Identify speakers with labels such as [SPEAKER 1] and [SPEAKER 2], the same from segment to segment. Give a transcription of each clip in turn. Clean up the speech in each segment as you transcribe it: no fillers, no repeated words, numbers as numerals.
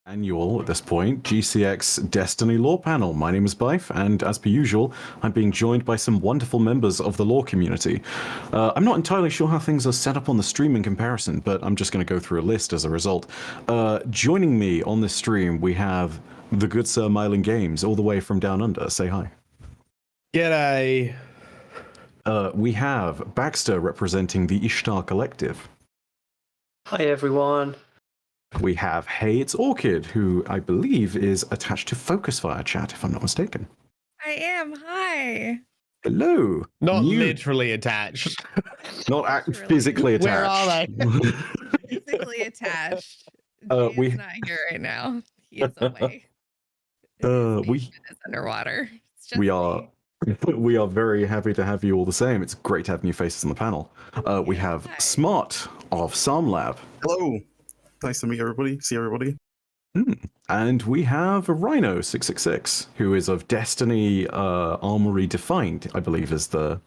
[SPEAKER 1] Annual at this point GCX Destiny lore panel. My name is Byf, and as per usual, I'm being joined by some wonderful members of the lore community. I'm not entirely sure how things are set up on the stream in comparison, but I'm just going to go through a list as a result. Joining me on this stream, we have the good sir MyelinGames, all the way from down under. Say hi.
[SPEAKER 2] G'day.
[SPEAKER 1] We have Baxter representing the Ishtar Collective.
[SPEAKER 3] Hi everyone.
[SPEAKER 1] We have Hey, it's Orchid, who I believe is attached to Focus Fire Chat, if I'm not mistaken.
[SPEAKER 4] I am. Hi.
[SPEAKER 1] Hello.
[SPEAKER 2] Not literally attached.
[SPEAKER 1] Not physically attached.
[SPEAKER 2] Where are they?
[SPEAKER 4] Physically attached.
[SPEAKER 1] He's
[SPEAKER 4] not here right now. He is away.
[SPEAKER 1] We
[SPEAKER 4] is underwater. It's just
[SPEAKER 1] we are very happy to have you all the same. It's great to have new faces on the panel. We have Smart of Psalm Lab.
[SPEAKER 5] Hello. Nice to meet everybody, see everybody.
[SPEAKER 1] And we have Rhino 666, who is of Destiny Armory Defined, I believe is the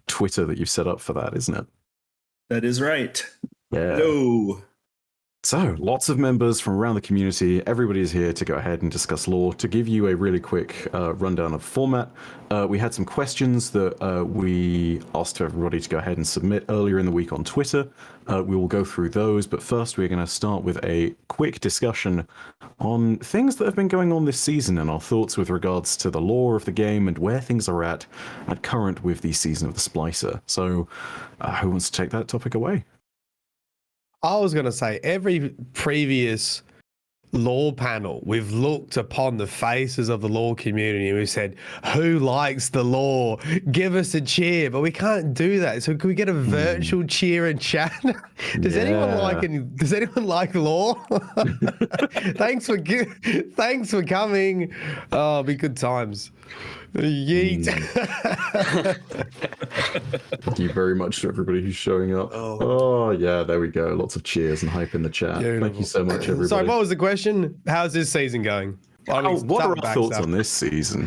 [SPEAKER 1] Twitter that you've set up for that, isn't it?
[SPEAKER 5] That is right.
[SPEAKER 1] Yeah.
[SPEAKER 5] Hello.
[SPEAKER 1] So, lots of members from around the community. Everybody is here to go ahead and discuss lore. To give you a really quick rundown of format, we had some questions that we asked everybody to go ahead and submit earlier in the week on Twitter. We will go through those, but first we're going to start with a quick discussion on things that have been going on this season and our thoughts with regards to the lore of the game and where things are at current with the season of the Splicer. So, who wants to take that topic away?
[SPEAKER 2] I was going to say, every previous lore panel, we've looked upon the faces of the lore community and we've said, who likes the lore? Give us a cheer. But we can't do that. So can we get a virtual cheer and chat? Does anyone like lore? Thanks for coming. Oh, be good times. Yeet.
[SPEAKER 1] Thank you very much to everybody who's showing up. Oh yeah, there we go. Lots of cheers and hype in the chat.
[SPEAKER 2] Beautiful.
[SPEAKER 1] Thank you so much, everybody.
[SPEAKER 2] Sorry, what was the question? How's this season going?
[SPEAKER 1] What are our thoughts on this season?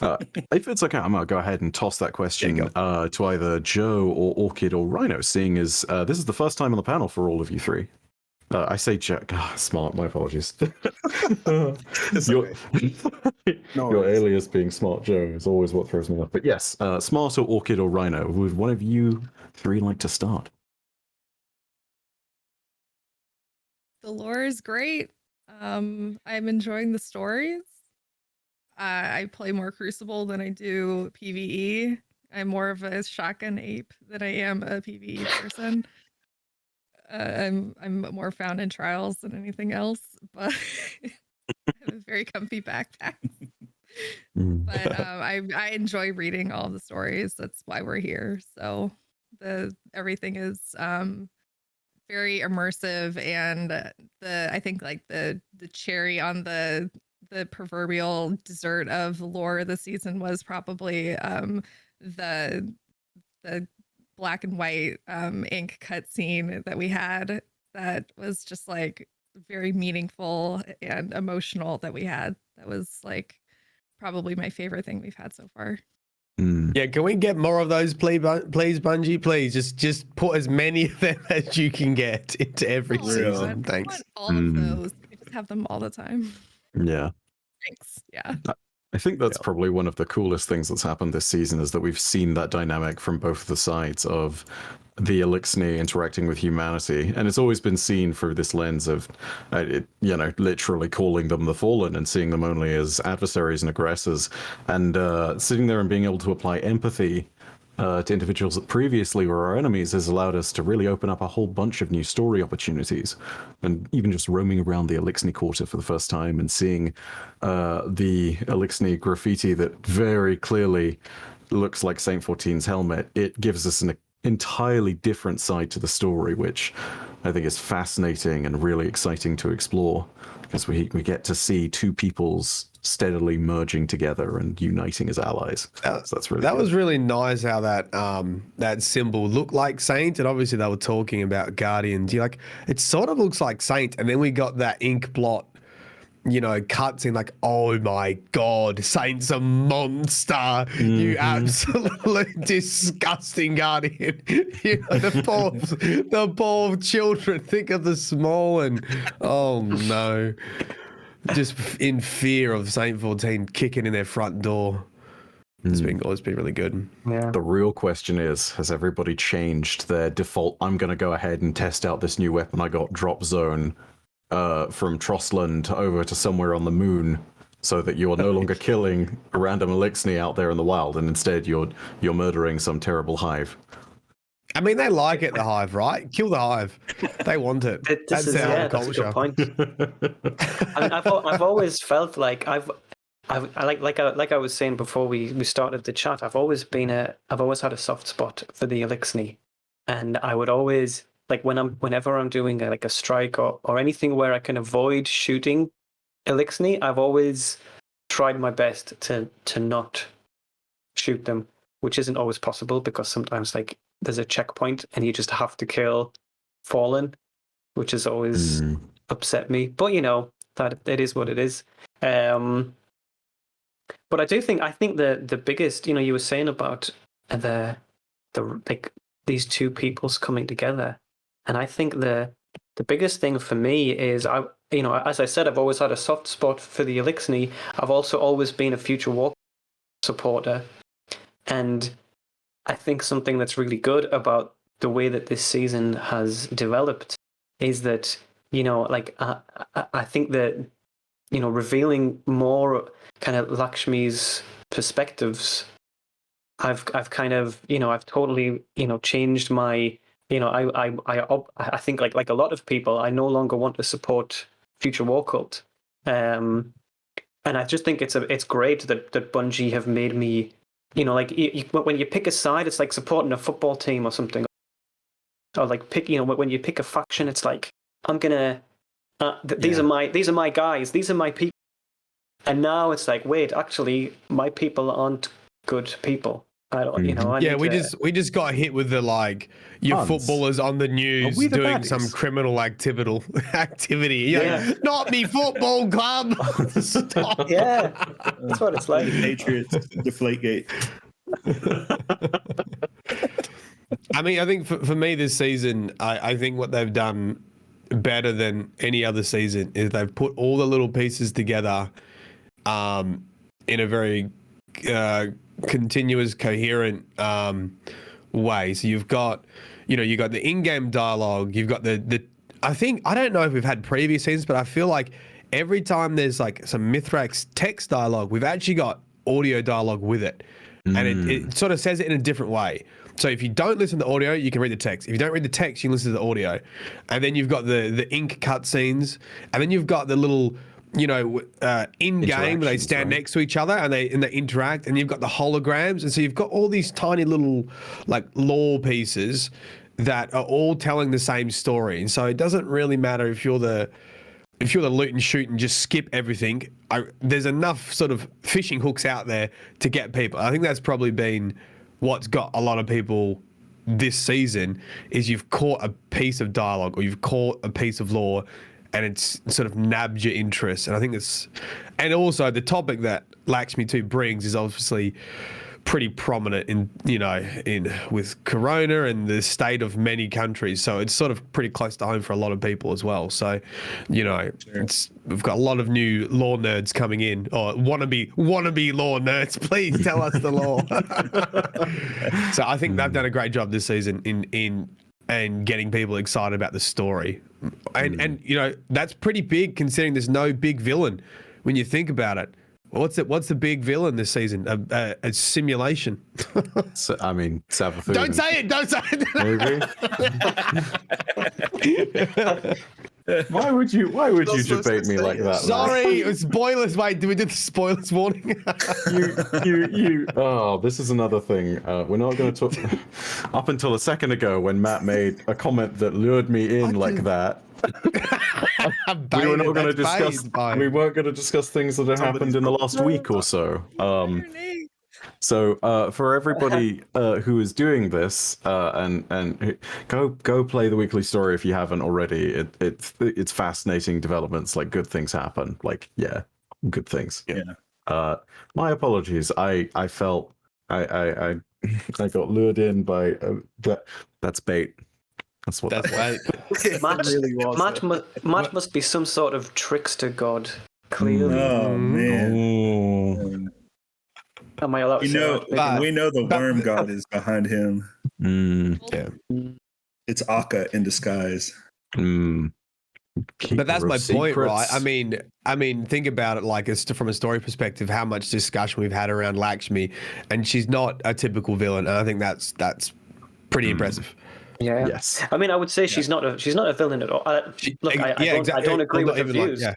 [SPEAKER 1] If it's okay, I'm going to go ahead and toss that question to either Joe or Orchid or Rhino, seeing as this is the first time on the panel for all of you three. I say Jack. Smart. My apologies. Your alias being Smart Joe is always what throws me off. But yes, Smart or Orchid or Rhino, would one of you three like to start?
[SPEAKER 4] The lore is great. I'm enjoying the stories. I play more Crucible than I do PvE. I'm more of a shotgun ape than I am a PvE person. I'm more found in trials than anything else, but I have a very comfy backpack. But I enjoy reading all the stories. That's why we're here. So everything is very immersive, and I think like the cherry on the proverbial dessert of lore this season was probably the black and white ink cutscene that we had that was just like very meaningful and emotional that we had. That was like probably my favorite thing we've had so far.
[SPEAKER 2] Yeah, can we get more of those, please, Bungie? Please, just put as many of them as you can get into every season. Thanks.
[SPEAKER 4] All of those. We just have them all the time.
[SPEAKER 1] Yeah.
[SPEAKER 4] Thanks. Yeah.
[SPEAKER 1] I think that's probably one of the coolest things that's happened this season, is that we've seen that dynamic from both the sides of the Elixni interacting with humanity. And it's always been seen through this lens of, literally calling them the Fallen and seeing them only as adversaries and aggressors. And sitting there and being able to apply empathy to individuals that previously were our enemies has allowed us to really open up a whole bunch of new story opportunities. And even just roaming around the Elixni Quarter for the first time and seeing the Elixni graffiti that very clearly looks like Saint 14's helmet, it gives us an entirely different side to the story, which I think is fascinating and really exciting to explore, because we get to see two peoples steadily merging together and uniting as allies. So that's really
[SPEAKER 2] was really nice how that that symbol looked like Saint, and obviously they were talking about Guardians. It sort of looks like Saint, and then we got that ink blot cutscene like, oh my god, Saint's a monster, you absolute disgusting guardian. The poor children, think of the small and oh no, just in fear of Saint 14 kicking in their front door. It's been really good.
[SPEAKER 3] Yeah.
[SPEAKER 1] The real question is, has everybody changed their default, I'm going to go ahead and test out this new weapon I got, drop zone, from Trossland over to somewhere on the moon, so that you're no longer killing a random Elixni out there in the wild, and instead you're murdering some terrible hive?
[SPEAKER 2] I mean, they like it, the hive, right? Kill the hive. They want it. That's their whole
[SPEAKER 3] That's a
[SPEAKER 2] culture.
[SPEAKER 3] good point. I mean, I've always felt like I was saying before we started the chat, I've always had a soft spot for the Elixni, and I would always whenever I'm doing a strike or anything where I can avoid shooting Elixni, I've always tried my best to not shoot them, which isn't always possible because sometimes there's a checkpoint and you just have to kill Fallen, which has always upset me. But that it is what it is. But I think the biggest, you were saying about the these two peoples coming together, and I think the biggest thing for me is as I said, I've always had a soft spot for the Elixni. I've also always been a Future War supporter, and I think something that's really good about the way that this season has developed is that I think that revealing more kind of Lakshmi's perspectives, I've kind of I've totally changed my I think like a lot of people, I no longer want to support Future War Cult, and I just think it's great that Bungie have made me when you pick a side, it's like supporting a football team or something, or when you pick a faction, it's like I'm gonna these are my guys, these are my people. And now it's like, wait, actually, my people aren't good people. I don't,
[SPEAKER 2] we just got hit with the your footballers on the news doing
[SPEAKER 1] baddies?
[SPEAKER 2] some criminal activity. Yeah, not me football club. Stop.
[SPEAKER 3] Yeah, that's what it's like.
[SPEAKER 5] Patriots, Deflategate.
[SPEAKER 2] I mean, I think for me this season, I think what they've done better than any other season is they've put all the little pieces together in a very continuous, coherent way. So you've got, you got the in-game dialogue. You've got the. I don't know if we've had previous seasons, but I feel like every time there's some Mithrax text dialogue, we've actually got audio dialogue with it, and it sort of says it in a different way. So if you don't listen to the audio, you can read the text. If you don't read the text, you can listen to the audio, and then you've got the ink cutscenes, and then you've got the little. In game they stand next to each other and they interact, and you've got the holograms, and so you've got all these tiny little lore pieces that are all telling the same story. And so it doesn't really matter if you're the loot and shoot and just skip everything. There's enough sort of fishing hooks out there to get people. I think that's probably been what's got a lot of people this season, is you've caught a piece of dialogue or you've caught a piece of lore, and it's sort of nabbed your interest. And I think and also the topic that Lakshmi 2 brings is obviously pretty prominent in with Corona and the state of many countries. So it's sort of pretty close to home for a lot of people as well. So, we've got a lot of new lore nerds coming in, or wannabe lore nerds. Please tell us the lore. So I think they've done a great job this season in getting people excited about the story. And that's pretty big considering there's no big villain when you think about it. What's the big villain this season? A simulation.
[SPEAKER 1] So, I mean, Savathun.
[SPEAKER 2] Don't say it.
[SPEAKER 1] Maybe. Why would you debate me like that?
[SPEAKER 2] Sorry, spoilers. Wait, did we do the spoilers warning?
[SPEAKER 1] you. Oh, this is another thing. We're not going to talk. Up until a second ago, when Matt made a comment that lured me in like that, we were not going to discuss. We weren't going to discuss things that have happened in the last week or so. So for everybody who is doing this, and go play the weekly story if you haven't already. It's fascinating developments. Like good things happen. Like good things.
[SPEAKER 5] Yeah.
[SPEAKER 1] My apologies. I felt I I got lured in by that's bait. That's what
[SPEAKER 2] That's
[SPEAKER 1] that was.
[SPEAKER 2] right.
[SPEAKER 3] Matt,
[SPEAKER 5] really was.
[SPEAKER 3] Matt must be some sort of trickster god. Clearly,
[SPEAKER 5] Oh man.
[SPEAKER 1] Oh.
[SPEAKER 3] am I allowed to
[SPEAKER 5] You
[SPEAKER 3] say
[SPEAKER 5] know,
[SPEAKER 3] that? Maybe
[SPEAKER 5] we know the worm god is behind him.
[SPEAKER 2] Yeah.
[SPEAKER 5] It's Akka in disguise.
[SPEAKER 2] But that's
[SPEAKER 1] Keeper
[SPEAKER 2] my
[SPEAKER 1] of
[SPEAKER 2] point, right?
[SPEAKER 1] secrets.
[SPEAKER 2] I mean, think about it like from a story perspective, how much discussion we've had around Lakshmi, and she's not a typical villain, and I think that's pretty impressive.
[SPEAKER 3] Yeah.
[SPEAKER 1] Yes.
[SPEAKER 3] I mean, I would say she's not a villain at all. Look, I don't agree
[SPEAKER 2] Well,
[SPEAKER 3] with
[SPEAKER 2] not
[SPEAKER 3] her
[SPEAKER 2] even like-
[SPEAKER 3] views.
[SPEAKER 2] yeah.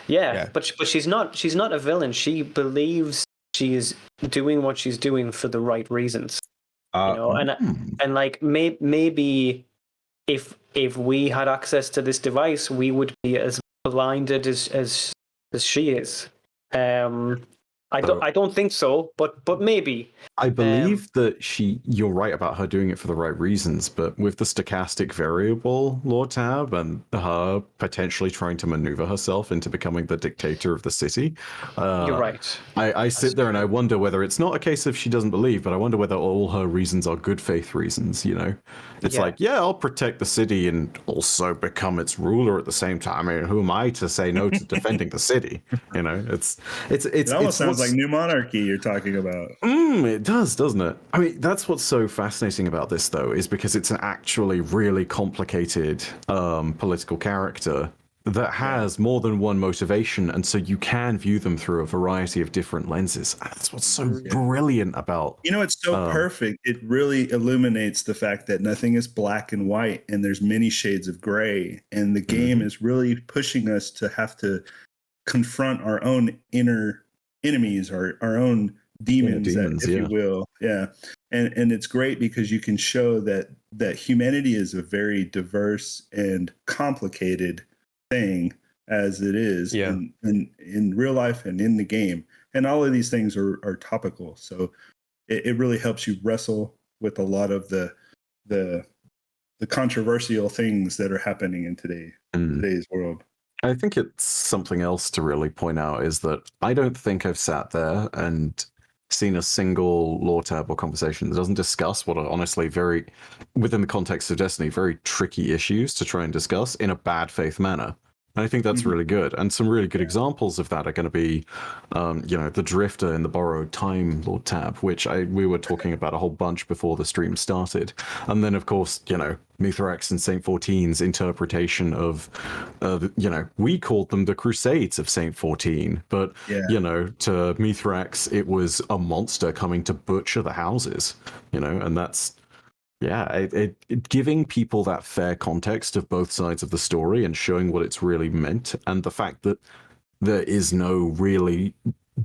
[SPEAKER 3] Yeah, but she's not a villain. She believes she is doing what she's doing for the right reasons. And like maybe if we had access to this device, we would be as blinded as she is. I don't think so, but maybe.
[SPEAKER 1] I believe that you're right about her doing it for the right reasons, but with the stochastic variable law tab and her potentially trying to maneuver herself into becoming the dictator of the city,
[SPEAKER 3] You're right.
[SPEAKER 1] I sit there and I wonder whether it's not a case of she doesn't believe, but I wonder whether all her reasons are good faith reasons, It's like, I'll protect the city and also become its ruler at the same time. I mean, who am I to say no to defending the city? It
[SPEAKER 5] almost sounds like New Monarchy you're talking about.
[SPEAKER 1] It does, doesn't it? I mean, that's what's so fascinating about this, though, is because it's an actually really complicated political character that has more than one motivation, and so you can view them through a variety of different lenses. And that's what's so brilliant about.
[SPEAKER 5] It's so perfect. It really illuminates the fact that nothing is black and white, and there's many shades of gray. And the game is really pushing us to have to confront our own inner enemies, or our own demons, if you will. And it's great because you can show that humanity is a very diverse and complicated thing, as it is in real life and in the game, and all of these things are topical, so it really helps you wrestle with a lot of the controversial things that are happening in today's world.
[SPEAKER 1] I think it's something else to really point out is that I don't think I've sat there and seen a single lore tab or conversation that doesn't discuss what are honestly very, within the context of Destiny, very tricky issues to try and discuss in a bad faith manner. And I think that's really good. And some really good examples of that are going to be, the Drifter in the Borrowed Time lore tab, which we were talking about a whole bunch before the stream started. And then, of course, Mithrax and Saint 14's interpretation of, we called them the Crusades of Saint 14. But, to Mithrax, it was a monster coming to butcher the houses, and that's... giving people that fair context of both sides of the story and showing what it's really meant, and the fact that there is no really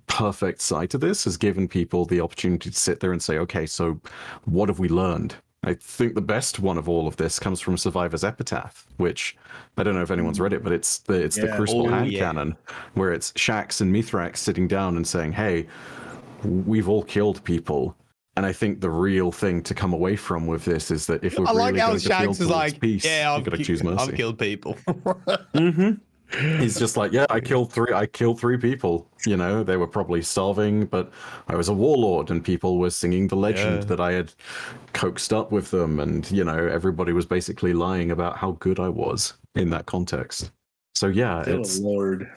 [SPEAKER 1] perfect side to this has given people the opportunity to sit there and say, okay, so what have we learned? I think the best one of all of this comes from Survivor's Epitaph, which I don't know if anyone's read it, but it's the Crucible hand cannon, where it's Shaxx and Mithrax sitting down and saying, hey, we've all killed people. And I think the real thing to come away from with this is that if we're really going to build towards peace, you've got to choose mercy.
[SPEAKER 2] I've killed people.
[SPEAKER 1] He's just like, I killed three people. They were probably starving, but I was a warlord, and people were singing the legend that I had coaxed up with them, and everybody was basically lying about how good I was in that context. So it's
[SPEAKER 5] Lord,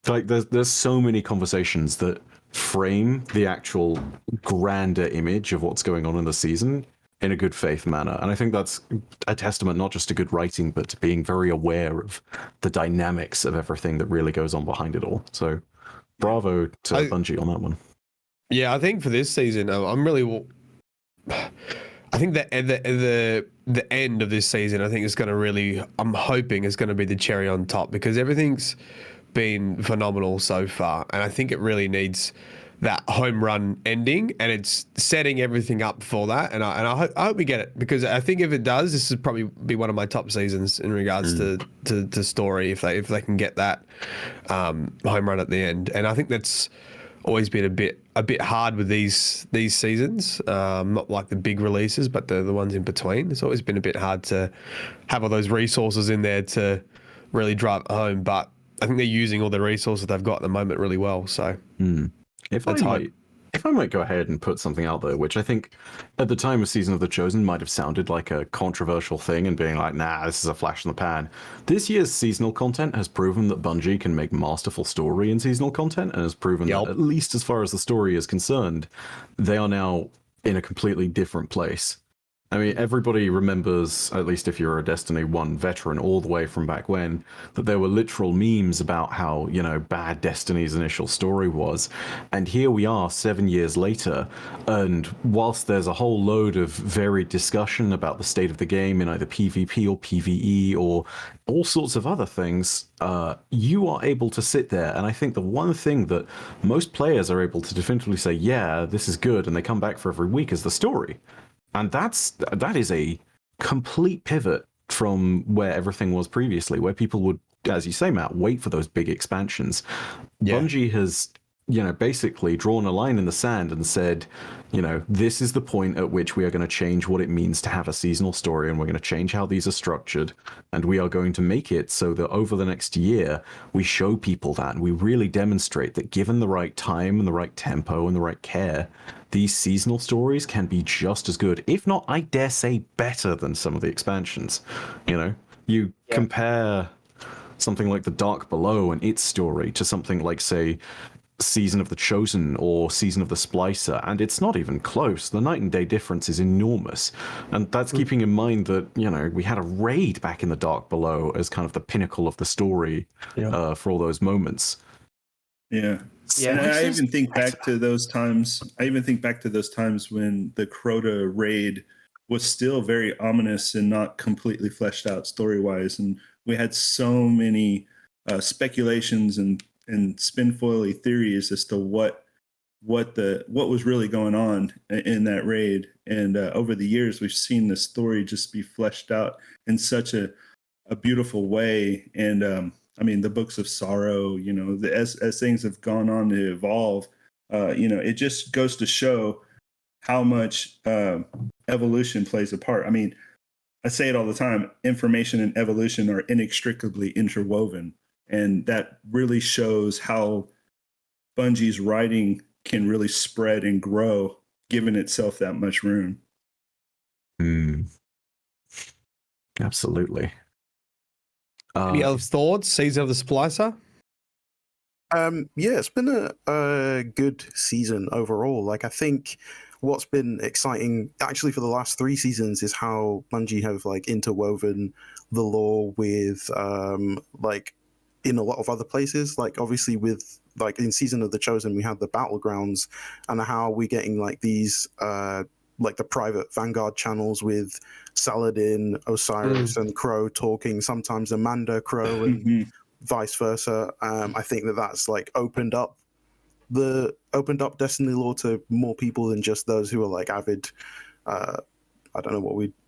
[SPEAKER 1] like there's so many conversations that frame the actual grander image of what's going on in the season in a good faith manner. And I think that's a testament not just to good writing, but to being very aware of the dynamics of everything that really goes on behind it all. So bravo to Bungie on that one.
[SPEAKER 2] Yeah, I think for this season, I'm really... I think that the end of this season, I think is going to really... I'm hoping is going to be the cherry on top, because everything's been phenomenal so far, and I think it really needs that home run ending, and it's setting everything up for that, and I hope we get it, because I think if it does, this would probably be one of my top seasons in regards to story, if they can get that home run at the end. And I think that's always been a bit a bit hard with these seasons. Not like the big releases, but the ones in between. It's always been a bit hard to have all those resources in there to really drive it home. But I think they're using all the resources they've got at the moment really well. So
[SPEAKER 1] If
[SPEAKER 2] Let's hope.
[SPEAKER 1] If I might go ahead and put something out there, which I think at the time of Season of the Chosen might have sounded like a controversial thing and being like, nah, this is a flash in the pan. This year's seasonal content has proven that Bungie can make masterful story in seasonal content, and has proven that, at least as far as the story is concerned, they are now in a completely different place. I mean, everybody remembers, at least if you're a Destiny 1 veteran all the way from back when, that there were literal memes about how, bad Destiny's initial story was. And here we are 7 years later, and whilst there's a whole load of varied discussion about the state of the game in either PvP or PvE or all sorts of other things, you are able to sit there. And I think the one thing that most players are able to definitively say, yeah, this is good, and they come back for every week, is the story. And that is a complete pivot from where everything was previously, where people would, as you say, Matt, wait for those big expansions. Yeah. Bungie has, basically drawn a line in the sand and said, this is the point at which we are going to change what it means to have a seasonal story, and we're going to change how these are structured, and we are going to make it so that over the next year, we show people that, and we really demonstrate that given the right time and the right tempo and the right care, these seasonal stories can be just as good, if not, I dare say, better than some of the expansions. You compare something like The Dark Below and its story to something like, say, Season of the Chosen or Season of the Splicer, and it's not even close. The night and day difference is enormous. And that's keeping in mind that, we had a raid back in The Dark Below as kind of the pinnacle of the story for all those moments.
[SPEAKER 5] Yeah. And I even think back to those times. I even think back to those times when the Crota raid was still very ominous and not completely fleshed out story-wise. And we had so many speculations and spin-foily theories as to what was really going on in that raid. And over the years, we've seen the story just be fleshed out in such a beautiful way. And the Books of Sorrow, as things have gone on to evolve, it just goes to show how much evolution plays a part. I mean, I say it all the time, information and evolution are inextricably interwoven. And that really shows how Bungie's writing can really spread and grow, given itself that much room.
[SPEAKER 1] Absolutely.
[SPEAKER 2] Any other thoughts? Season of the Splicer?
[SPEAKER 6] It's been a good season overall. Like, I think what's been exciting actually for the last 3 seasons is how Bungie have interwoven the lore with in a lot of other places. Like, obviously with in Season of the Chosen, we had the battlegrounds, and how we're getting these the private Vanguard channels with Saladin, Osiris, and Crow talking, sometimes Amanda, Crow, and vice versa. I think that's opened up Destiny lore to more people than just those who are avid. I don't know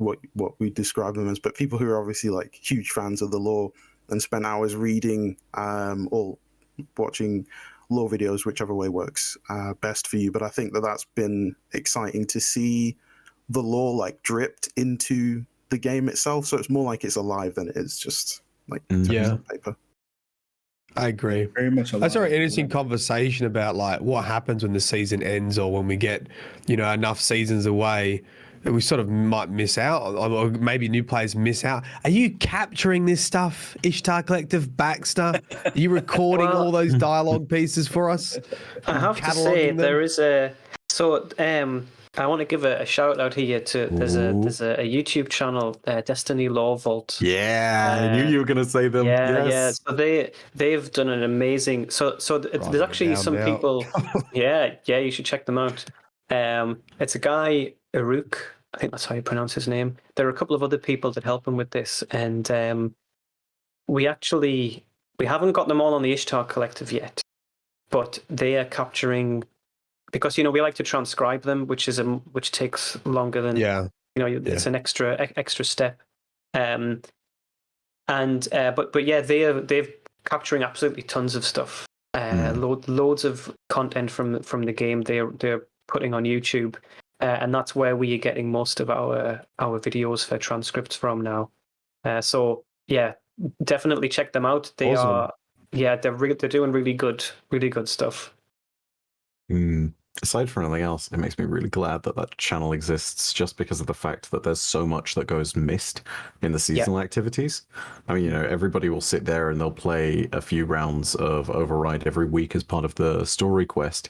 [SPEAKER 6] what we describe them as, but people who are obviously huge fans of the lore and spend hours reading or watching lore videos, whichever way works best for you. But I think that's been exciting to see the lore dripped into the game itself. So it's more like it's alive than it is just text on paper.
[SPEAKER 2] I agree.
[SPEAKER 5] Very much alive.
[SPEAKER 2] That's a very interesting conversation about what happens when the season ends, or when we get enough seasons away that we sort of might miss out, or maybe new players miss out. Are you capturing this stuff, Ishtar Collective, Baxter? Are you recording all those dialogue pieces for us?
[SPEAKER 3] I have to say, there is a... So, I want to give a shout out here to... There's a YouTube channel, Destiny Lore Vault.
[SPEAKER 1] Yeah, I knew you were going to say them.
[SPEAKER 3] Yeah. So they've done an amazing... So there's actually some people... yeah, you should check them out. It's a guy, Aruk, I think that's how you pronounce his name. There are a couple of other people that help him with this, and we haven't got them all on the Ishtar Collective yet, but they are capturing, because we like to transcribe them, which takes longer than it's an extra step, but they're capturing absolutely tons of stuff. loads of content from the game they're putting on YouTube, and that's where we are getting most of our videos for transcripts from now. So yeah, definitely check them out. They
[SPEAKER 2] Awesome.
[SPEAKER 3] they're doing really good stuff.
[SPEAKER 1] Aside from anything else, it makes me really glad that that channel exists, just because of the fact that there's so much that goes missed in the seasonal activities. I mean, everybody will sit there and they'll play a few rounds of Override every week as part of the story quest.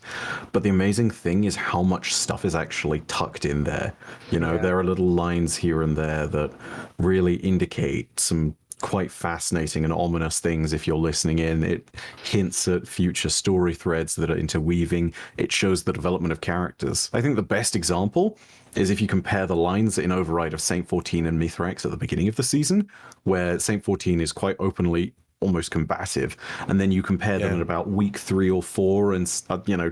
[SPEAKER 1] But the amazing thing is how much stuff is actually tucked in there. There are little lines here and there that really indicate some quite fascinating and ominous things if you're listening in. It hints at future story threads that are interweaving. It shows the development of characters. I think the best example is if you compare the lines in Override of Saint 14 and Mithrax at the beginning of the season, where Saint 14 is quite openly almost combative, and then you compare them at about week 3 or 4, and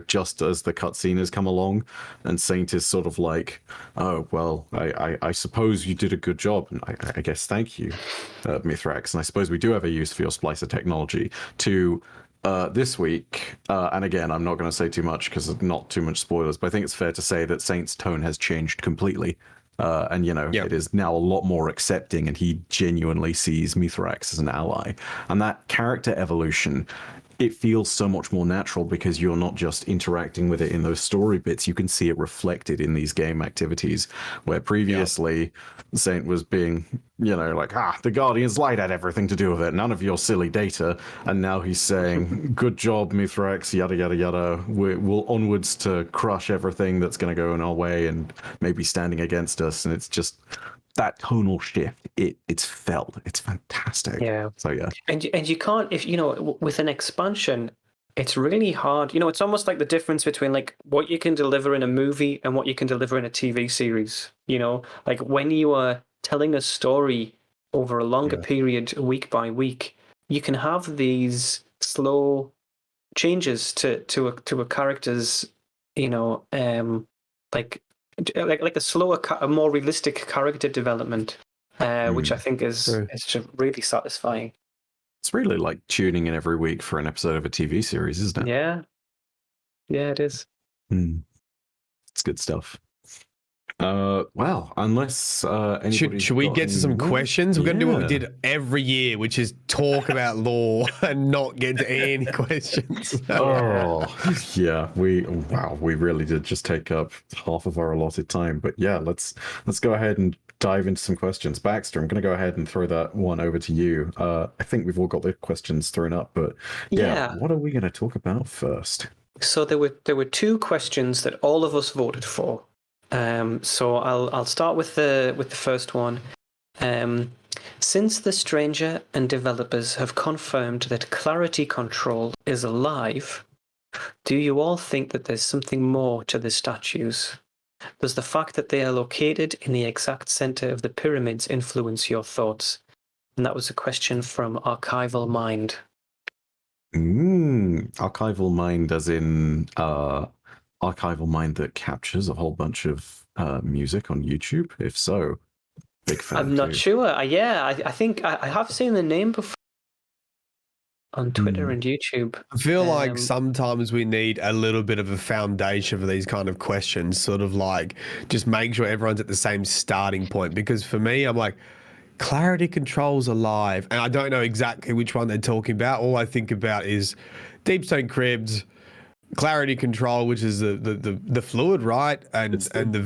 [SPEAKER 1] just as the cutscene has come along, and Saint is sort of like, oh well, I suppose you did a good job, and I guess thank you, Mithrax, and I suppose we do have a use for your splicer technology. To this week, and again, I'm not going to say too much because not too much spoilers, but I think it's fair to say that Saint's tone has changed completely. And it is now a lot more accepting, and he genuinely sees Mithrax as an ally. And that character evolution, it feels so much more natural because you're not just interacting with it in those story bits. You can see it reflected in these game activities, where previously Saint was being, the Guardian's Light had everything to do with it. None of your silly data. And now he's saying, good job, Mithrax, yada, yada, yada. We'll onwards to crush everything that's going to go in our way and maybe standing against us. And it's just that tonal shift. It's felt. It's fantastic.
[SPEAKER 3] Yeah.
[SPEAKER 1] So yeah.
[SPEAKER 3] And you can't, if with an expansion, it's really hard. It's almost like the difference between like what you can deliver in a movie and what you can deliver in a TV series. Like when you are telling a story over a longer period, week by week, you can have these slow changes to a character's, like a slower, a more realistic character development, which I think is just really satisfying.
[SPEAKER 1] It's really like tuning in every week for an episode of a TV series, isn't it?
[SPEAKER 3] Yeah, it is.
[SPEAKER 1] It's good stuff. Well, unless anybody
[SPEAKER 2] should we get to some questions? We're going to do what we did every year, which is talk about lore and not get to any questions.
[SPEAKER 1] Yeah, we really did just take up half of our allotted time. But yeah, let's go ahead and dive into some questions. Baxter, I'm going to go ahead and throw that one over to you. I think we've all got the questions thrown up, but what are we going to talk about first?
[SPEAKER 3] So there were 2 questions that all of us voted for. So I'll start with the first one. Since the Stranger and developers have confirmed that Clarity Control is alive, do you all think that there's something more to the statues? Does the fact that they are located in the exact center of the pyramids influence your thoughts? And that was a question from Archival Mind.
[SPEAKER 1] Archival Mind as in Archival Mind that captures a whole bunch of music on YouTube? If so, big fan.
[SPEAKER 3] I'm not sure. I think I have seen the name before on Twitter and YouTube.
[SPEAKER 2] I feel like sometimes we need a little bit of a foundation for these kind of questions, sort of like just make sure everyone's at the same starting point. Because for me, I'm like, Clarity Control's alive, and I don't know exactly which one they're talking about. All I think about is Deepstone Crypt, Clarity Control, which is the fluid, right? And it's do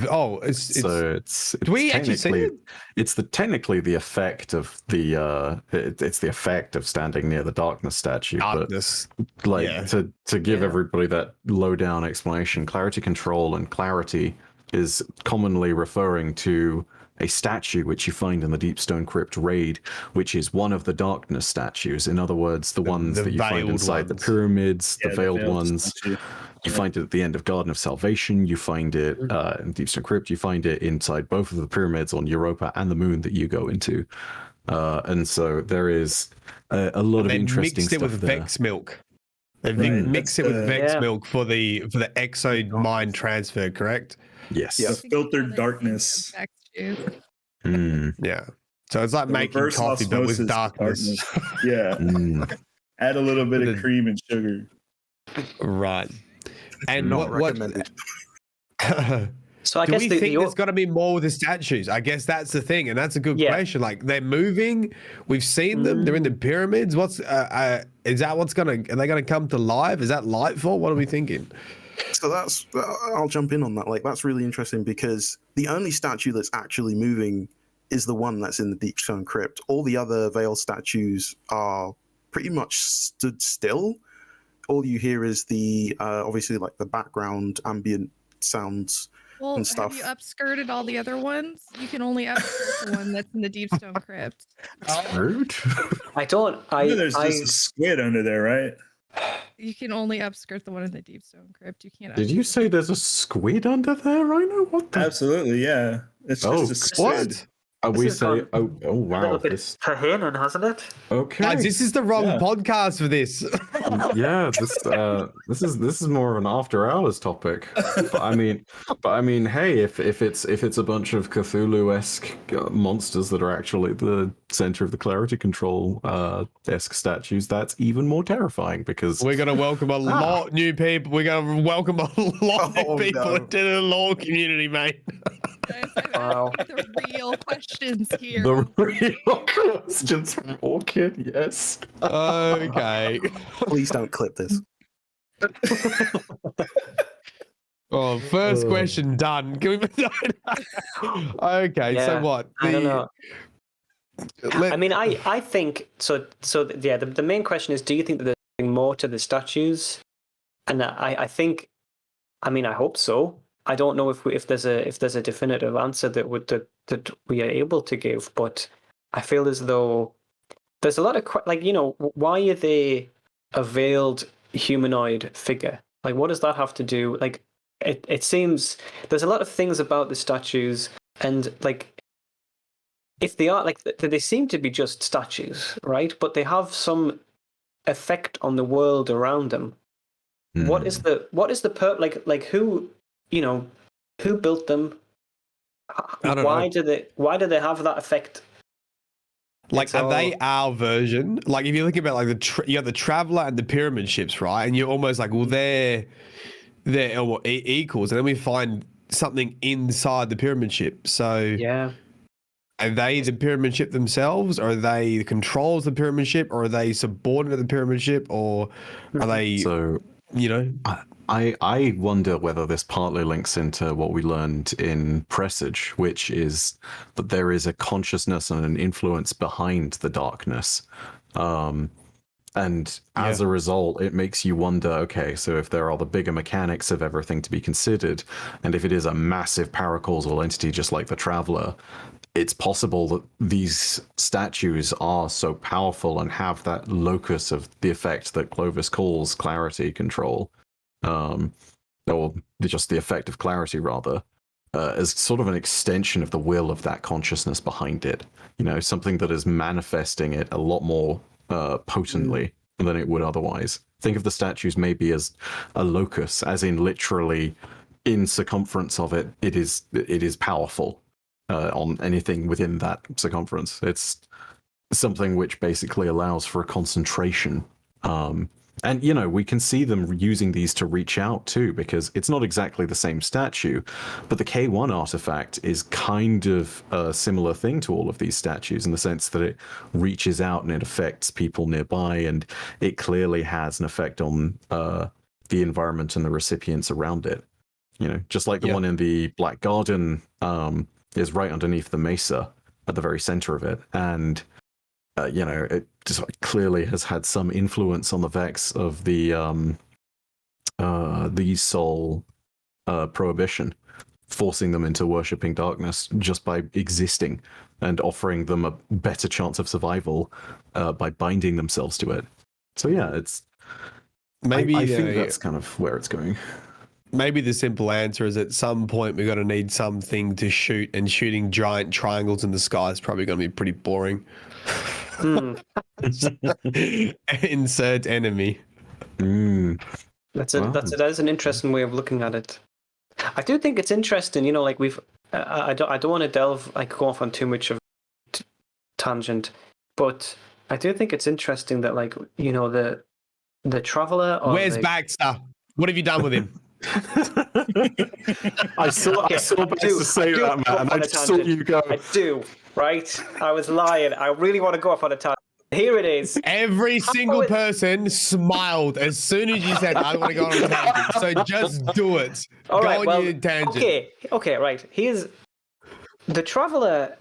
[SPEAKER 2] we actually see it?
[SPEAKER 1] It's technically the effect of the it's the effect of standing near the darkness statue.
[SPEAKER 2] Darkness.
[SPEAKER 1] But to give everybody that low down explanation, Clarity Control and clarity is commonly referring to a statue which you find in the Deepstone Crypt raid, which is one of the darkness statues. In other words, the ones that you find inside the pyramids, the veiled ones. Statue. You find it at the end of Garden of Salvation. You find it in Deepstone Crypt. You find it inside both of the pyramids on Europa and the moon that you go into. And so there is a lot of interesting stuff there.
[SPEAKER 2] Mixed it with Vex milk. They mix it with Vex milk for the exo mind transfer, correct?
[SPEAKER 1] Yes.
[SPEAKER 5] Yeah, filtered darkness.
[SPEAKER 2] Yeah. So it's like making coffee, but with darkness.
[SPEAKER 5] Yeah. Add a little bit of cream and sugar.
[SPEAKER 2] Right. And
[SPEAKER 6] Not
[SPEAKER 2] what
[SPEAKER 6] recommended.
[SPEAKER 3] So I
[SPEAKER 2] do
[SPEAKER 3] guess
[SPEAKER 2] we think there's got to be more with the statues? I guess that's the thing, and that's a good question. Like they're moving, we've seen them. They're in the pyramids. What's is that what's gonna? Are they gonna come to life? Is that Lightfall? What are we thinking?
[SPEAKER 6] So that's I'll jump in on that. Like that's really interesting because the only statue that's actually moving is the one that's in the Deep Stone Crypt. All the other Veil statues are pretty much stood still. All you hear is the obviously like the background ambient sounds.
[SPEAKER 4] Well,
[SPEAKER 6] and stuff.
[SPEAKER 4] have you upskirted all the other ones? You can only upskirt the one that's in the Deep Stone Crypt.
[SPEAKER 1] Rude.
[SPEAKER 3] I don't.
[SPEAKER 5] There's just a squid under there, right?
[SPEAKER 4] You can only upskirt the one in the Deep Stone Crypt. You can't.
[SPEAKER 1] Did you say there's a squid under there, Rhino? What the?
[SPEAKER 5] Absolutely, yeah. It's just a squid.
[SPEAKER 2] What?
[SPEAKER 1] We say,
[SPEAKER 3] gone
[SPEAKER 1] oh
[SPEAKER 3] a
[SPEAKER 1] wow,
[SPEAKER 3] little bit
[SPEAKER 1] this
[SPEAKER 3] Tahinin, hasn't it?
[SPEAKER 1] okay.
[SPEAKER 2] Guys, this is the wrong podcast for this.
[SPEAKER 1] Yeah, this is more of an after hours topic. But I mean, hey, if it's a bunch of Cthulhu-esque monsters that are actually the center of the clarity control esque statues, that's even more terrifying because
[SPEAKER 2] We're gonna welcome a lot new people. We're gonna welcome a lot new people into the lore community, mate.
[SPEAKER 4] Guys, I'm asking the real questions here.
[SPEAKER 1] the real questions from Orchid, yes.
[SPEAKER 2] Okay.
[SPEAKER 6] Please don't clip this.
[SPEAKER 2] Oh, first question done. Can we? Okay, so
[SPEAKER 3] Yeah,
[SPEAKER 2] what?
[SPEAKER 3] I don't know. I mean, I think so. So yeah, the main question is: do you think that there's more to the statues? And I think, I mean, I hope so. I don't know if there's a definitive answer that we are able to give, but I feel as though there's a lot of why are they a veiled humanoid figure? Like, what does that have to do? Like, it seems there's a lot of things about the statues, and like, if they are like, they seem to be just statues, right? But they have some effect on the world around them. What is the like who, who built them? Why do they have that effect?
[SPEAKER 2] Like, are they our version? Like, if you look about like you have the Traveler and the Pyramid ships, right? And you're almost like, well, they're equals, and then we find something inside the Pyramid ship. So
[SPEAKER 3] yeah,
[SPEAKER 2] are they the Pyramid ship themselves? Or are they the controls of the Pyramid ship? Or are they subordinate to the Pyramid ship? Or are they?
[SPEAKER 1] So I wonder whether this partly links into what we learned in Presage, which is that there is a consciousness and an influence behind the darkness. And as a result, it makes you wonder, okay, so if there are the bigger mechanics of everything to be considered, and if it is a massive paracausal entity just like the Traveler, it's possible that these statues are so powerful and have that locus of the effect that Clovis calls clarity control, or just the effect of clarity, rather, as sort of an extension of the will of that consciousness behind it. Something that is manifesting it a lot more potently than it would otherwise. Think of the statues maybe as a locus, as in literally in circumference of it, it is powerful. On anything within that circumference. It's something which basically allows for a concentration. And, we can see them using these to reach out too, because it's not exactly the same statue, but the K1 artifact is kind of a similar thing to all of these statues in the sense that it reaches out and it affects people nearby, and it clearly has an effect on the environment and the recipients around it. Just like the one in the Black Garden, is right underneath the mesa at the very center of it, and it just clearly has had some influence on the Vex of the soul prohibition, forcing them into worshipping darkness just by existing and offering them a better chance of survival by binding themselves to it. So yeah, it's maybe I think that's kind of where it's going.
[SPEAKER 2] Maybe the simple answer is at some point we're going to need something to shoot, and shooting giant triangles in the sky is probably going to be pretty boring. Insert enemy.
[SPEAKER 3] That's an interesting way of looking at it. I do think it's interesting, like I don't want to go off on too much of a tangent, but I do think it's interesting that the traveler or
[SPEAKER 2] Where's
[SPEAKER 3] the...
[SPEAKER 2] Baxter? What have you done with him?
[SPEAKER 1] I saw Baxter say that, Matt, and I just saw you go.
[SPEAKER 3] I do, right? I was lying. I really want to go off on a tangent. Here it is.
[SPEAKER 2] Every single person smiled as soon as you said, I want to go on a tangent. So just do it.
[SPEAKER 3] All
[SPEAKER 2] go
[SPEAKER 3] right,
[SPEAKER 2] on
[SPEAKER 3] well,
[SPEAKER 2] your tangent.
[SPEAKER 3] Okay, right. Here's the traveler.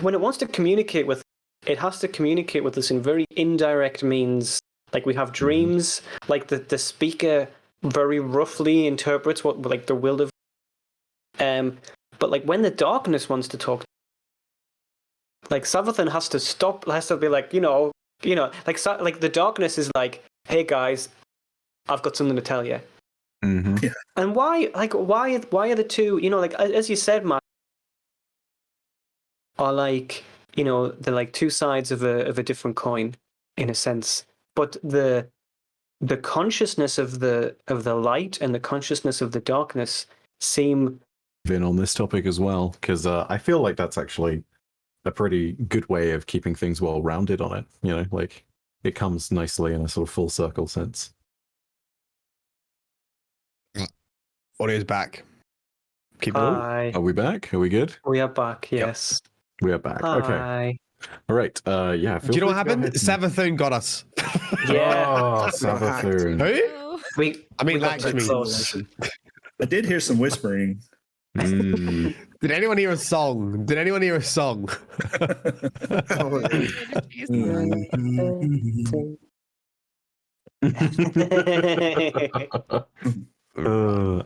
[SPEAKER 3] When it wants to communicate with, it has to communicate with us in very indirect means. Like we have dreams. Like the speaker very roughly interprets what like the will of. But like when the darkness wants to talk. Like Savathun has to stop. Has to be like like the darkness is like, hey guys, I've got something to tell you.
[SPEAKER 1] Mm-hmm.
[SPEAKER 5] Yeah.
[SPEAKER 3] And why are the two? Like as you said, Matt, are like they're like two sides of a different coin in a sense. But the consciousness of the light and the consciousness of the darkness seem
[SPEAKER 1] in on this topic as well, because I feel like that's actually a pretty good way of keeping things well rounded on it. Like it comes nicely in a sort of full circle sense.
[SPEAKER 2] Audio's back. Keep it on.
[SPEAKER 3] Hi.
[SPEAKER 1] Are we back? Are we good?
[SPEAKER 3] We are back. Yes.
[SPEAKER 1] We are back. Okay.
[SPEAKER 3] Hi.
[SPEAKER 1] All right. Yeah.
[SPEAKER 2] Do you know what happened? Savathun got us.
[SPEAKER 3] Yeah.
[SPEAKER 1] Oh, Savathun.
[SPEAKER 2] Who?
[SPEAKER 3] We got too
[SPEAKER 2] Lakshmi.
[SPEAKER 3] close.
[SPEAKER 5] I did hear some whispering.
[SPEAKER 1] Mm.
[SPEAKER 2] Did anyone hear a song?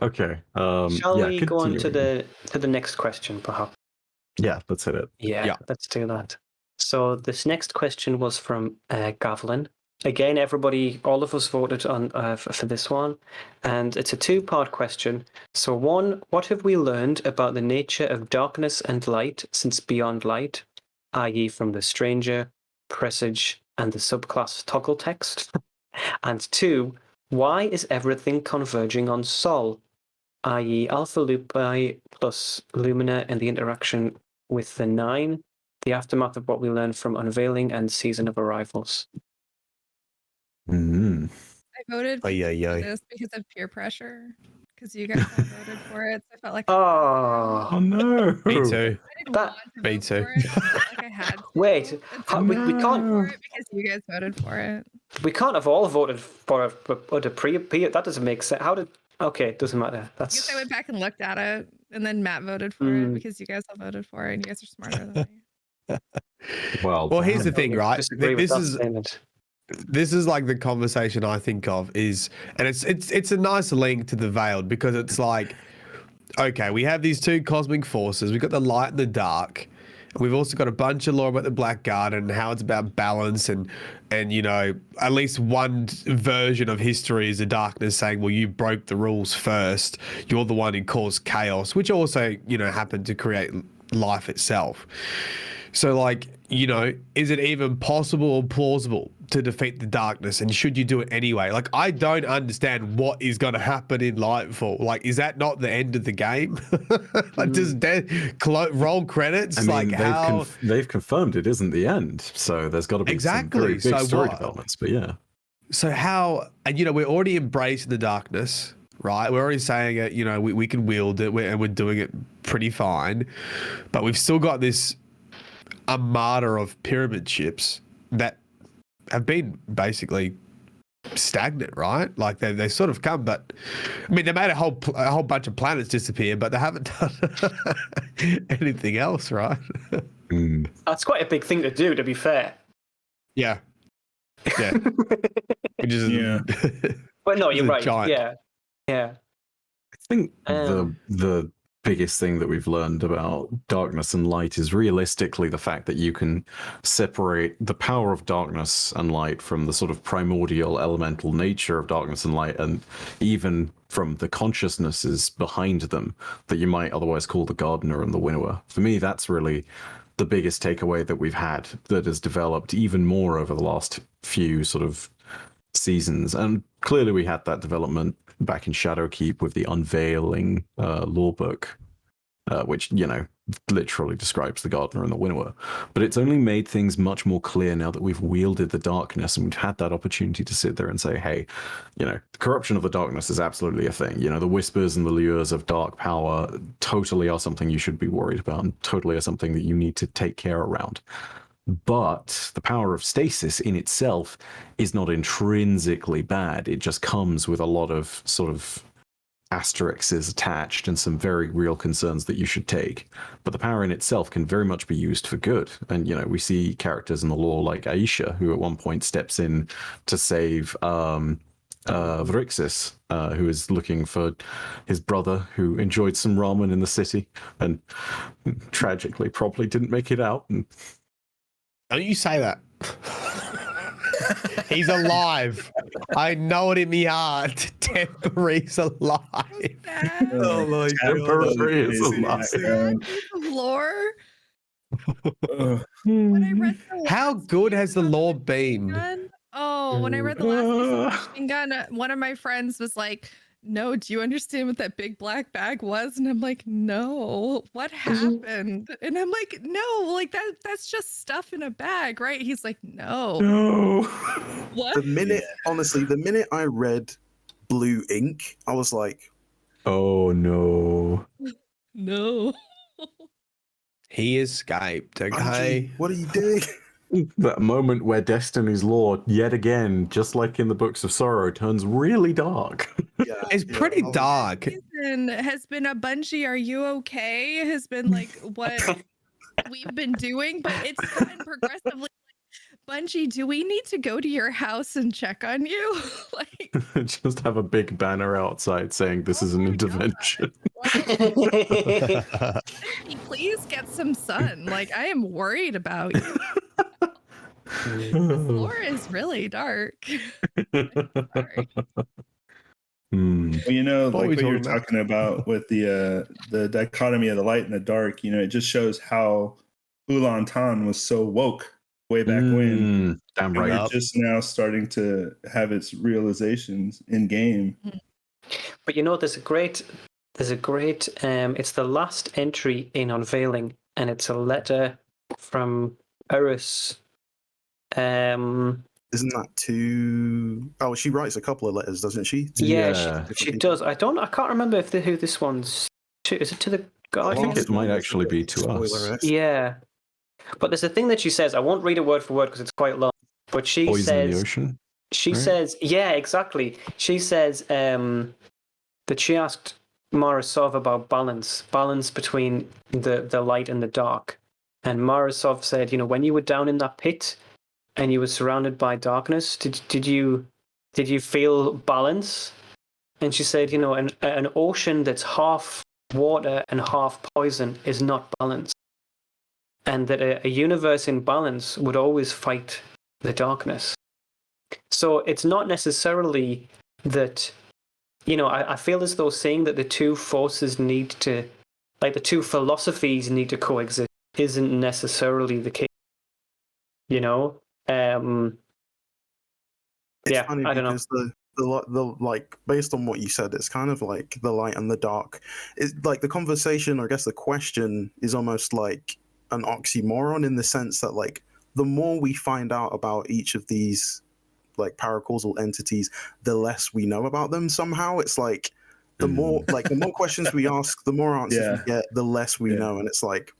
[SPEAKER 1] Okay.
[SPEAKER 3] Shall we go on to
[SPEAKER 1] continuing.
[SPEAKER 3] the next question, perhaps?
[SPEAKER 1] Yeah, let's hit it.
[SPEAKER 3] Yeah, let's do that. So this next question was from Gavlin. Again, everybody, all of us voted on for this one, and it's a two-part question. So one, what have we learned about the nature of darkness and light since Beyond Light, i.e. from the Stranger, Presage, and the subclass Toggle text? And two, why is everything converging on Sol, i.e. Alpha Lupi plus Lumina and the interaction with the Nine, the aftermath of what we learned from Unveiling and Season of Arrivals?
[SPEAKER 1] Mm-hmm.
[SPEAKER 4] I voted for this because of peer pressure. Because you guys all voted for it. So I felt like
[SPEAKER 1] Oh no!
[SPEAKER 2] Me too.
[SPEAKER 4] I didn't want to
[SPEAKER 2] Me
[SPEAKER 4] vote
[SPEAKER 2] too.
[SPEAKER 4] for it. I felt like I had to.
[SPEAKER 3] Wait,
[SPEAKER 4] And
[SPEAKER 3] we
[SPEAKER 4] so I
[SPEAKER 3] can't.
[SPEAKER 4] voted for it because you guys voted for it.
[SPEAKER 3] We can't have all voted for a pre. That doesn't make sense. How did? Okay, it doesn't matter.
[SPEAKER 4] I guess I went back and looked at it, and then Matt voted for it because you guys all voted for it, and you guys are smarter than me.
[SPEAKER 2] Well, here's the thing, right?
[SPEAKER 3] Disagree with
[SPEAKER 2] This
[SPEAKER 3] that
[SPEAKER 2] is
[SPEAKER 3] statement.
[SPEAKER 2] this is like the conversation I think of is, and it's a nice link to the Veiled, because it's like, okay, we have these two cosmic forces. We've got the light and the dark. We've also got a bunch of lore about the Black Garden and how it's about balance, and at least one version of history is the darkness saying, well, you broke the rules first. You're the one who caused chaos, which also happened to create life itself. So, like, is it even possible or plausible to defeat the darkness? And should you do it anyway? Like, I don't understand what is going to happen in Lightfall. Like, is that not the end of the game? Like, does roll credits?
[SPEAKER 1] I mean,
[SPEAKER 2] like, how
[SPEAKER 1] they've confirmed it isn't the end, so there's got to be some very big story developments. But yeah.
[SPEAKER 2] So how? And we're already embracing the darkness, right? We're already saying it. We can wield it, and we're doing it pretty fine. But we've still got this armada of pyramid ships that have been basically stagnant, right? Like they sort of come, but I mean, they made a whole bunch of planets disappear, but they haven't done anything else, right?
[SPEAKER 3] That's quite a big thing to do, to be fair.
[SPEAKER 2] Yeah. Which is
[SPEAKER 3] But no, you're right.
[SPEAKER 2] Giant.
[SPEAKER 3] Yeah.
[SPEAKER 1] I think the biggest thing that we've learned about darkness and light is realistically the fact that you can separate the power of darkness and light from the sort of primordial elemental nature of darkness and light, and even from the consciousnesses behind them that you might otherwise call the gardener and the winnower. For me, that's really the biggest takeaway that we've had, that has developed even more over the last few sort of seasons. And clearly we had that development back in Shadowkeep with the Unveiling lore book. which, literally describes the gardener and the winnower. But it's only made things much more clear now that we've wielded the darkness and we've had that opportunity to sit there and say, hey, the corruption of the darkness is absolutely a thing. The whispers and the lures of dark power totally are something you should be worried about and totally are something that you need to take care around. But the power of stasis in itself is not intrinsically bad. It just comes with a lot of sort of asterisks attached and some very real concerns that you should take. But the power in itself can very much be used for good. And, we see characters in the lore like Aisha, who at one point steps in to save Vrixis, who is looking for his brother who enjoyed some ramen in the city and tragically probably didn't make it out. And
[SPEAKER 2] don't you say that. He's alive. I know it in my heart. Temporary's alive.
[SPEAKER 6] Oh my
[SPEAKER 1] Temporary is alive.
[SPEAKER 4] Lore. When I read
[SPEAKER 2] How good has the lore been?
[SPEAKER 4] Oh, when I read the last Machine Gun, one of my friends was like, no, do you understand what that big black bag was? And I'm like, no, what happened? And I'm like, no, like that's just stuff in a bag, right? He's like, no. What?
[SPEAKER 6] The minute I read blue ink, I was like,
[SPEAKER 1] oh no.
[SPEAKER 4] No.
[SPEAKER 2] He escaped, okay?
[SPEAKER 6] What are you doing?
[SPEAKER 1] That moment where Destiny's lore, yet again, just like in the Books of Sorrow, turns really dark.
[SPEAKER 6] Yeah,
[SPEAKER 2] It's pretty dark.
[SPEAKER 4] Season has been a Bungie, are you okay? Has been like what we've been doing, but it's gotten progressively like, Bungie, do we need to go to your house and check on you? Like,
[SPEAKER 1] just have a big banner outside saying this is an intervention.
[SPEAKER 4] Bungie, please get some sun. Like, I am worried about you. This lore is really dark. Sorry.
[SPEAKER 5] Well, like what you're talking about with the dichotomy of the light and the dark, it just shows how Ulan Tan was so woke way back when.
[SPEAKER 1] Damn
[SPEAKER 5] and
[SPEAKER 1] right.
[SPEAKER 5] we're just now starting to have its realizations in game.
[SPEAKER 3] But there's a great it's the last entry in Unveiling, and it's a letter from Eris.
[SPEAKER 6] Isn't that to? Oh, she writes a couple of letters, doesn't she?
[SPEAKER 3] She does. I can't remember who this one's to. Is it to the Guardian?
[SPEAKER 1] I think it might actually be to us.
[SPEAKER 3] Yeah, but there's a thing that she says. I won't read it word for word because it's quite long. But she
[SPEAKER 1] Poison
[SPEAKER 3] says,
[SPEAKER 1] in the ocean.
[SPEAKER 3] She
[SPEAKER 1] right?
[SPEAKER 3] says, yeah, exactly. She says that she asked Morozov about balance between the light and the dark, and Morozov said, when you were down in that pit and you were surrounded by darkness, did you feel balance? And she said, an ocean that's half water and half poison is not balanced, and that a universe in balance would always fight the darkness. So it's not necessarily that, I feel as though saying that the two forces need to, like the two philosophies need to coexist, isn't necessarily the case.
[SPEAKER 6] It's funny
[SPEAKER 3] I don't know.
[SPEAKER 6] because the like, based on what you said, it's kind of like the light and the dark. It's like the conversation, or I guess the question, is almost like an oxymoron in the sense that, like, the more we find out about each of these like paracausal entities, the less we know about them. Somehow it's like the more questions we ask, the more answers we get, the less we know. And it's like,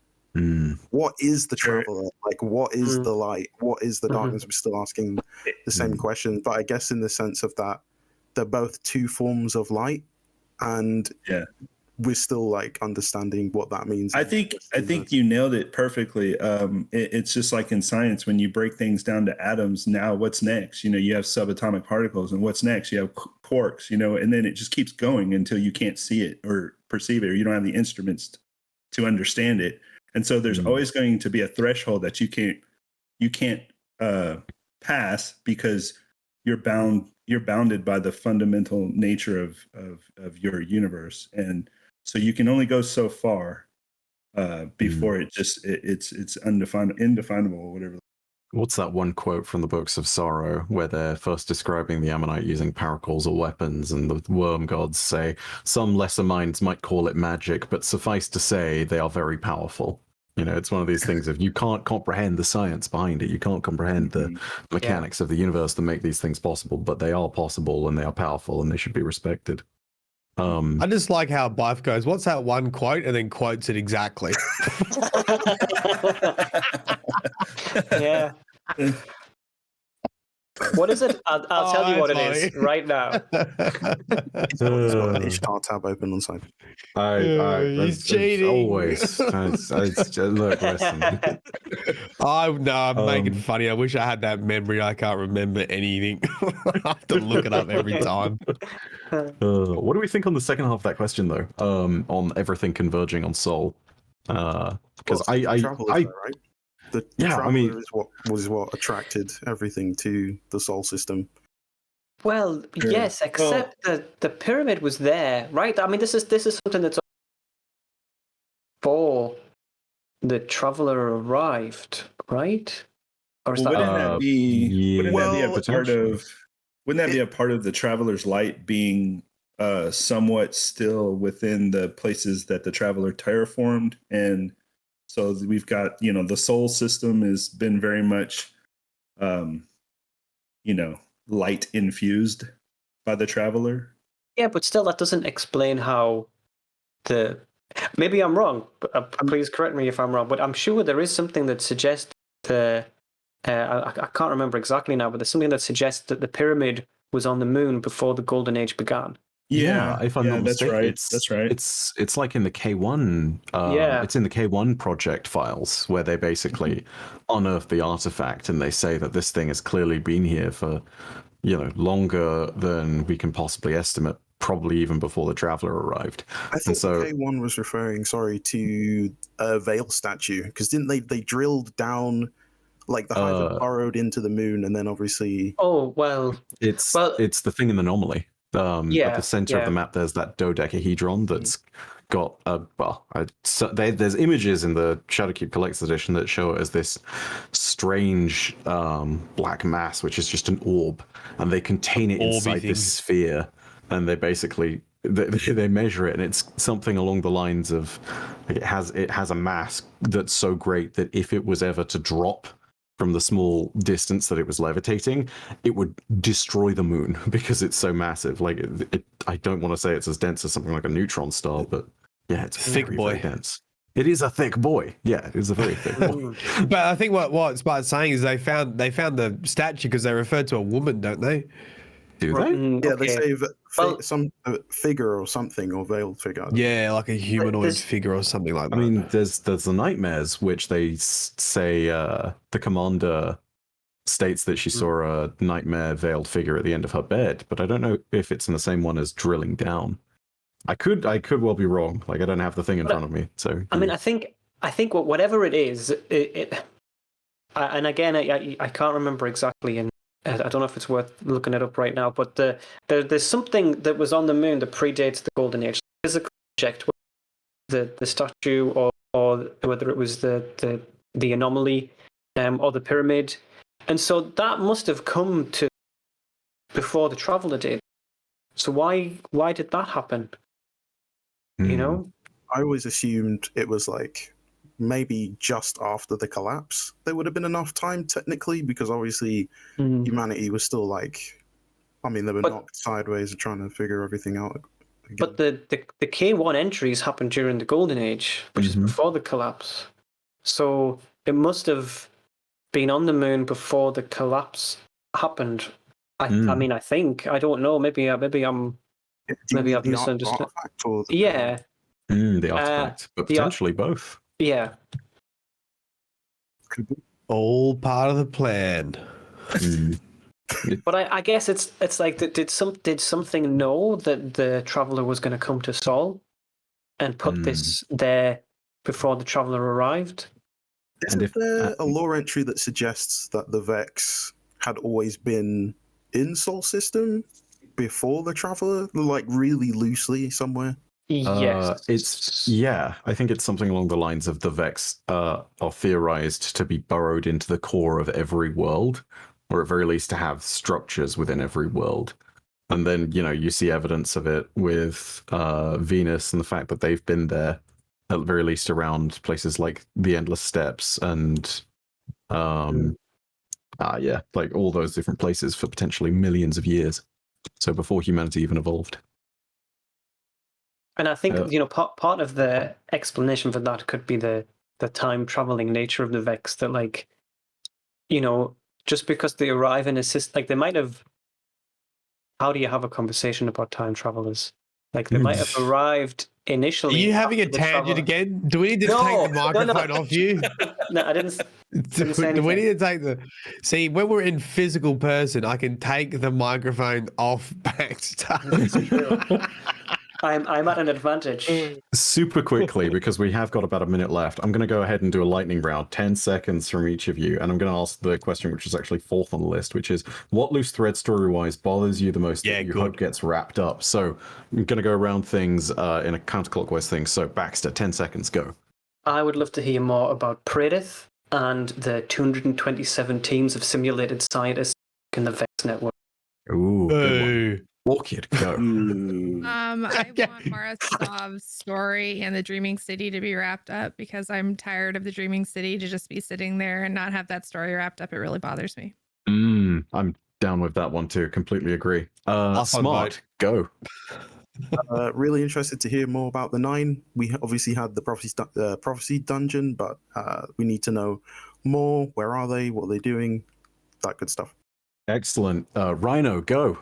[SPEAKER 6] what is the traveler? Like, what is the light? What is the darkness? We're still asking the same question, but I guess in the sense of that they're both two forms of light, and we're still like understanding what that means.
[SPEAKER 5] I think you nailed it perfectly. It's just like in science, when you break things down to atoms, now what's next? You have subatomic particles, and what's next? You have quarks, and then it just keeps going until you can't see it or perceive it, or you don't have the instruments to understand it. And so there's always going to be a threshold that you can't pass, because you're bounded by the fundamental nature of your universe. And so you can only go so far before it's indefinable or whatever.
[SPEAKER 1] what's that one quote from the Books of Sorrow where they're first describing the Ammonite using paracausal weapons, and the worm gods say some lesser minds might call it magic, but suffice to say they are very powerful. You know, it's one of these things of you can't comprehend the science behind it, you can't comprehend the mechanics of the universe that make these things possible, but they are possible and they are powerful and they should be respected.
[SPEAKER 2] I just like how Byf goes, what's that one quote? And then quotes it exactly.
[SPEAKER 3] Yeah. What is it? I'll tell you what it
[SPEAKER 2] it's
[SPEAKER 3] is
[SPEAKER 2] funny.
[SPEAKER 3] right now.
[SPEAKER 6] He's got an Ishtar tab open on side.
[SPEAKER 2] He's cheating.
[SPEAKER 1] Always. Look, listen.
[SPEAKER 2] I'm making funny. I wish I had that memory. I can't remember anything. I have to look it up every time.
[SPEAKER 1] What do we think on the second half of that question, though? On everything converging on Soul, because
[SPEAKER 6] Traveler, right? The
[SPEAKER 1] Yeah,
[SPEAKER 6] Traveler
[SPEAKER 1] I mean-
[SPEAKER 6] was what attracted everything to the Sol system.
[SPEAKER 3] Well, yes, except the pyramid was there, right? I mean, this is something that's before the traveler arrived, right? Or is
[SPEAKER 5] Well,
[SPEAKER 3] that?
[SPEAKER 5] wouldn't that be a part
[SPEAKER 1] potentially.
[SPEAKER 5] of? Wouldn't that be a part of the Traveler's Light being somewhat still within the places that the Traveler terraformed? And so we've got, the Soul system has been very much, light infused by the Traveler.
[SPEAKER 3] Yeah, but still, that doesn't explain how the. Maybe I'm wrong, but please correct me if I'm wrong. But I'm sure there is something that suggests the. I can't remember exactly now, but there's something that suggests that the pyramid was on the moon before the Golden Age began.
[SPEAKER 1] Yeah, if I'm not
[SPEAKER 5] that's
[SPEAKER 1] mistaken,
[SPEAKER 5] right. That's right.
[SPEAKER 1] It's like in the K1. It's in the K1 project files where they basically unearth the artifact and they say that this thing has clearly been here for, longer than we can possibly estimate. Probably even before the Traveler arrived.
[SPEAKER 6] I thought the K1 was referring, to a Veil statue, because didn't they drilled down, like the Hive had burrowed into the moon, and then obviously.
[SPEAKER 3] Oh well,
[SPEAKER 1] it's the thing in the anomaly. At the center of the map, there's that dodecahedron that's got there's images in the Shadowkeep Collector's Edition that show it as this strange black mass, which is just an orb, and they contain it inside this sphere, and they basically they measure it, and it's something along the lines of it has a mass that's so great that if it was ever to drop from the small distance that it was levitating, it would destroy the moon because it's so massive. Like, I don't want to say it's as dense as something like a neutron star, but yeah, it's
[SPEAKER 2] thick
[SPEAKER 1] very,
[SPEAKER 2] boy.
[SPEAKER 1] very dense. It is a thick boy. Yeah, it is a very thick boy.
[SPEAKER 2] But I think what Spart's saying is they found the statue because they referred to a woman, don't they?
[SPEAKER 1] Do they?
[SPEAKER 6] Yeah, they say some figure or something, or veiled figure.
[SPEAKER 2] Yeah, like a humanoid figure or something like that.
[SPEAKER 1] I mean, there's the nightmares, which they say the commander states that she saw a nightmare veiled figure at the end of her bed, but I don't know if it's in the same one as drilling down. I could well be wrong. Like, I don't have the thing in front of me. So
[SPEAKER 3] I mean, I think whatever it is, and again, I can't remember exactly, and I don't know if it's worth looking it up right now, but there's something that was on the moon that predates the Golden Age. Physical object, the statue, or whether it was the anomaly, or the pyramid, and so that must have come to before the Traveler did. So why did that happen? You know,
[SPEAKER 6] I always assumed it was like maybe just after the collapse there would have been enough time technically, because obviously humanity was still like, I mean, they were knocked sideways and trying to figure everything out again.
[SPEAKER 3] But the K1 entries happened during the Golden Age, which is before the collapse. So it must have been on the moon before the collapse happened. I mean, I think, I don't know. Maybe I've misunderstood.
[SPEAKER 6] The
[SPEAKER 1] artifact, but potentially both.
[SPEAKER 3] Yeah.
[SPEAKER 2] All part of the plan.
[SPEAKER 3] But I guess it's like, did something know that the Traveler was going to come to Sol and put this there before the Traveler arrived?
[SPEAKER 6] Isn't there a lore entry that suggests that the Vex had always been in Sol system before the Traveler, like really loosely somewhere?
[SPEAKER 3] Yes.
[SPEAKER 1] I think it's something along the lines of the Vex are theorized to be burrowed into the core of every world, or at very least to have structures within every world. And then, you see evidence of it with Venus and the fact that they've been there, at the very least around places like the Endless Steps and, like all those different places for potentially millions of years. So before humanity even evolved.
[SPEAKER 3] And I think part of the explanation for that could be the time traveling nature of the Vex. That just because they arrive in a system, like they might have. How do you have a conversation about time travelers? Like they might have arrived initially.
[SPEAKER 2] Are you having a
[SPEAKER 3] after the
[SPEAKER 2] tangent
[SPEAKER 3] travel-
[SPEAKER 2] again? Do we need to take the microphone off you?
[SPEAKER 3] No, I didn't. Say
[SPEAKER 2] Do we
[SPEAKER 3] anything.
[SPEAKER 2] need to take the? See, when we're in physical person, I can take the microphone off Baxter.
[SPEAKER 3] I'm at an advantage.
[SPEAKER 1] Super quickly, because we have got about a minute left, I'm going to go ahead and do a lightning round, 10 seconds from each of you. And I'm going to ask the question, which is actually fourth on the list, which is what loose thread story-wise bothers you the most that you hope gets wrapped up? So I'm going to go around things in a counterclockwise thing. So Baxter, 10 seconds, go.
[SPEAKER 3] I would love to hear more about Predith and the 227 teams of simulated scientists in the Vex network.
[SPEAKER 1] Ooh, good one. Orchid, go.
[SPEAKER 4] I want Marasov's story and the Dreaming City to be wrapped up because I'm tired of the Dreaming City to just be sitting there and not have that story wrapped up. It really bothers me.
[SPEAKER 1] I'm down with that one too. Completely agree. Smart, go.
[SPEAKER 6] Really interested to hear more about the 9. We obviously had the prophecy dungeon, but we need to know more. Where are they? What are they doing? That good stuff.
[SPEAKER 1] Excellent. Rhino, go.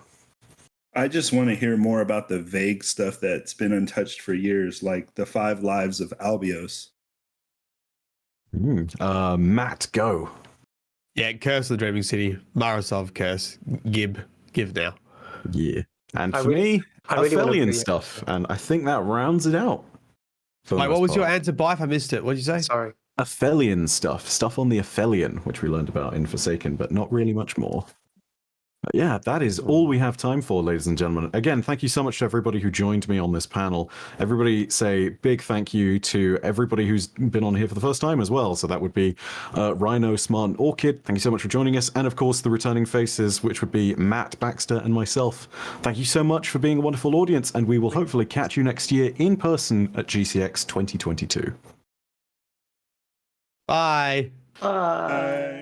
[SPEAKER 5] I just want to hear more about the vague stuff that's been untouched for years, like the 5 lives of Albios.
[SPEAKER 1] Matt, go.
[SPEAKER 2] Yeah, Curse of the Dreaming City, Marasov Curse, Give now.
[SPEAKER 1] Yeah. And for me, Aphelion stuff. And I think that rounds it out.
[SPEAKER 2] Wait, what was your answer, Byf? I missed it. What did you say?
[SPEAKER 3] Sorry.
[SPEAKER 1] Aphelion stuff on the Aphelion, which we learned about in Forsaken, but not really much more. But yeah, that is all we have time for, ladies and gentlemen. Again, thank you so much to everybody who joined me on this panel. Everybody say big thank you to everybody who's been on here for the first time as well. So that would be Rhino, Smart, and Orchid. Thank you so much for joining us. And of course, the returning faces, which would be Matt, Baxter, and myself. Thank you so much for being a wonderful audience, and we will hopefully catch you next year in person at GCX 2022.
[SPEAKER 2] Bye.
[SPEAKER 3] Bye.